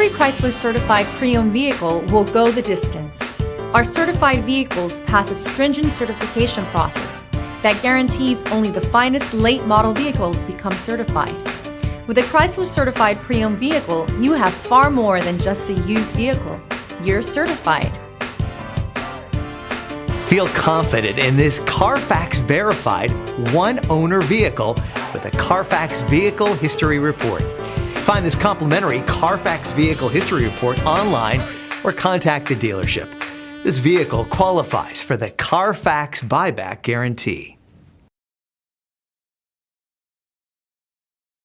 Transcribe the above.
Every Chrysler certified pre-owned vehicle will go the distance. Our certified vehicles pass a stringent certification process that guarantees only the finest late model vehicles become certified. With a Chrysler certified pre-owned vehicle, you have far more than just a used vehicle. You're certified. Feel confident in this Carfax verified one-owner vehicle with a Carfax Vehicle History Report. Find this complimentary Carfax Vehicle History Report online or contact the dealership. This vehicle qualifies for the Carfax Buyback Guarantee.